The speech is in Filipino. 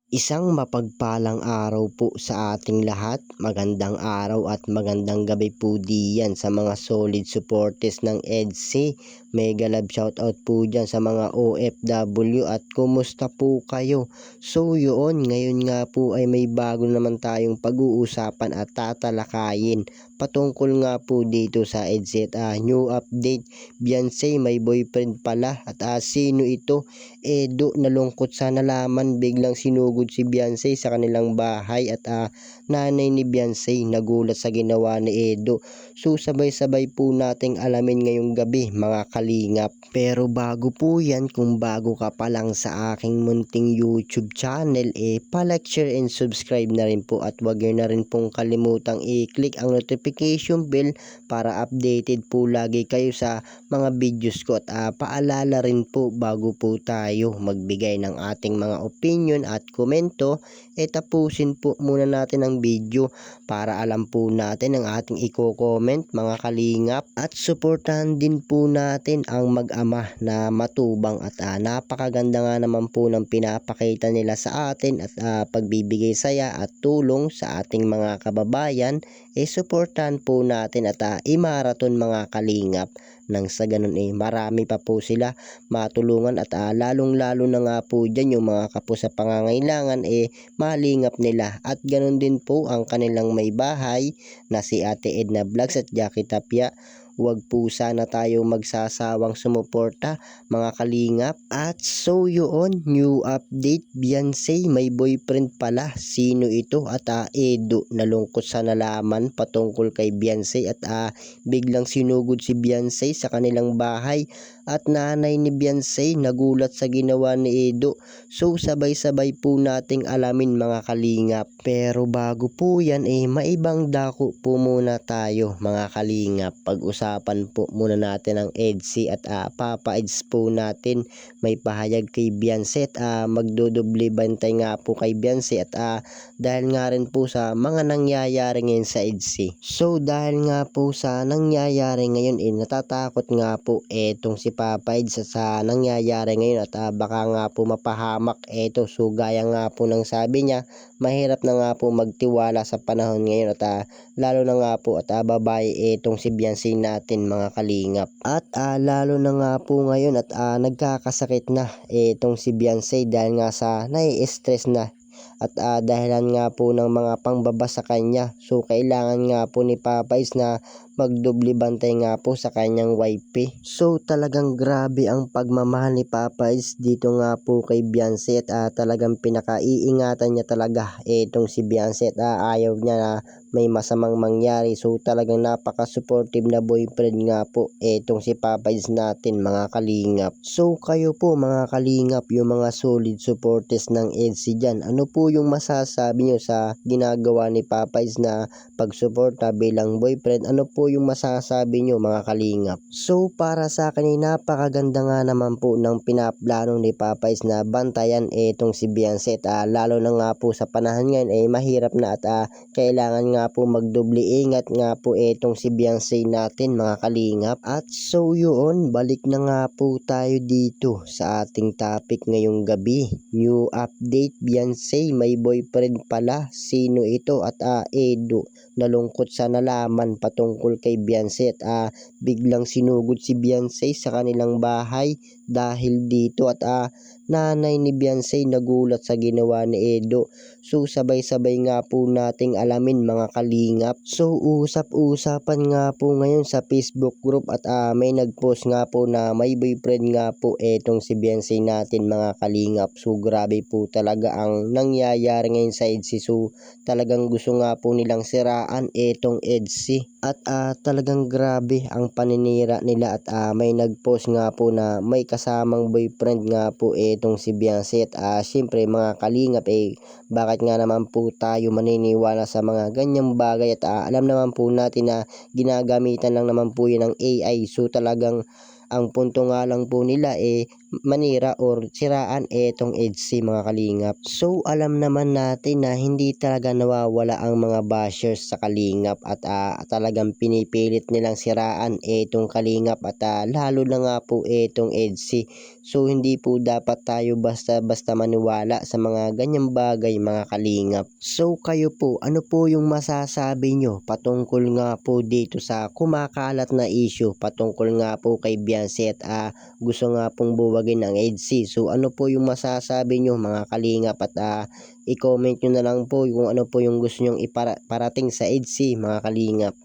Isang mapagpalang araw po sa ating lahat. Magandang araw at magandang gabi po diyan sa mga solid supporters ng EDC. Mega love shoutout po dyan sa mga OFW at kumusta po kayo? So yun, ngayon nga po ay may bago naman tayong pag-uusapan at tatalakayin patungkol nga po dito sa EDC at new update. Beyonce may boyfriend pala at sino ito? Edo nalungkot sa nalaman, biglang sinugod si Beyonce sa kanilang bahay at nanay ni Beyonce nagulat sa ginawa ni Edo. So sabay-sabay po nating alamin ngayong gabi mga kalingap. Pero bago po yan, kung bago ka pa lang sa aking munting YouTube channel, palike, share and subscribe na rin po at wag nyo na rin pong kalimutang i-click ang notification bell para updated po lagi kayo sa mga videos ko at paalala rin po bago po tayo magbigay ng ating mga opinion at komento, tapusin po muna natin ang video para alam po natin ang ating i-comment mga kalingap at suportahan din po natin ang mag-ama na matubang at napakaganda nga naman po ng pinapakita nila sa atin at pagbibigay saya at tulong sa ating mga kababayan. Suportahan po natin at i-marathon mga kalingap nang sa ganun marami pa po sila matulungan at lalong lalo na nga po dyan yung mga kapos sa pangangailangan malingap nila at ganun din po ang kanilang may bahay na si Ate Edna Vlogs at Jackie Tapia. Huwag po sana tayo magsasawang sumuporta mga kalingap. At so yun, new update, Beyonce may boyfriend pala. Sino ito? At Edo nalungkot sa nalaman patungkol kay Beyonce at biglang sinugod si Beyonce sa kanilang bahay at nanay ni Beyonce nagulat sa ginawa ni Edo. So sabay-sabay po nating alamin mga kalingap. Pero bago po yan maibang dako po muna tayo mga kalingap. Pag-usapan po muna natin ang EDC at Papa Eds po natin. May pahayag kay Beyonce at magdodoble bantay nga po kay Beyonce at dahil nga rin po sa mga nangyayari ngayon sa EDC. So dahil nga po sa nangyayari ngayon natatakot nga po etong si Papa Eds sa nangyayari ngayon at baka nga po mapahamak eto. So gaya nga po ng sabi niya, mahirap na nga po magtiwala sa panahon ngayon at lalo na nga po at babae etong si Beyonce natin mga kalingap. At lalo na nga po ngayon at nagkakasakit na etong si Beyonce dahil nga sa nai-stress na at dahilan nga po ng mga pangbaba sa kanya. So kailangan nga po ni Papa is na magdoble bantay nga po sa kanyang wife. So talagang grabe ang pagmamahal ni Papa is dito nga po kay Beyonce at talagang pinakaiingatan niya talaga itong si Beyonce at ayaw niya na may masamang mangyari. So talagang napaka-supportive na boyfriend nga po itong si Papa is natin mga kalingap. So kayo po mga kalingap, yung mga solid supporters ng EDC dyan, ano po yung masasabi nyo sa ginagawa ni Papa is na pagsuporta bilang boyfriend? Ano po yung masasabi nyo mga kalingap? So para sa akin napakaganda nga naman po ng pinaplano ni Papa is na bantayan itong si Beyonce at lalo na nga po sa panahon ngayon mahirap na at kailangan nga po magdoble ingat nga po itong si Beyonce natin mga kalingap. At so yun, balik na nga po tayo dito sa ating topic ngayong gabi. New update, Beyonce may boyfriend pala. Sino ito? At Edo nalungkot sa nalaman patungkol kay Beyonce at biglang sinugod si Beyonce sa kanilang bahay dahil dito at nanay ni Beyonce nagulat sa ginawa ni Edo. So sabay-sabay nga po nating alamin mga kalingap. So usap-usapan nga po ngayon sa Facebook group at may nagpost nga po na may boyfriend nga po etong si Beyonce natin mga kalingap. So grabe po talaga ang nangyayari ngayon sa EDC. So talagang gusto nga po nilang siraan etong EDC at talagang grabe ang paninira nila at may nagpost nga po na may kasamang boyfriend nga po etong si Beyonce at syempre mga kalingap bakit nga naman po tayo maniniwala sa mga ganyang bagay at alam naman po natin na ginagamitan lang naman po yun ng AI. So talagang ang punto nga lang po nila manira or siraan etong EDSI mga kalingap. So alam naman natin na hindi talaga nawawala ang mga bashers sa kalingap at talagang pinipilit nilang siraan etong kalingap at lalo na nga po etong EDSI. So hindi po dapat tayo basta-basta maniwala sa mga ganyang bagay mga kalingap. So kayo po, ano po yung masasabi nyo patungkol nga po dito sa kumakalat na issue patungkol nga po kay Beyonce at gusto nga pong buwagin ang EDSI. So ano po yung masasabi nyo mga kalingap at i-comment nyo na lang po kung ano po yung gusto nyong iparating sa EDSI mga kalingap.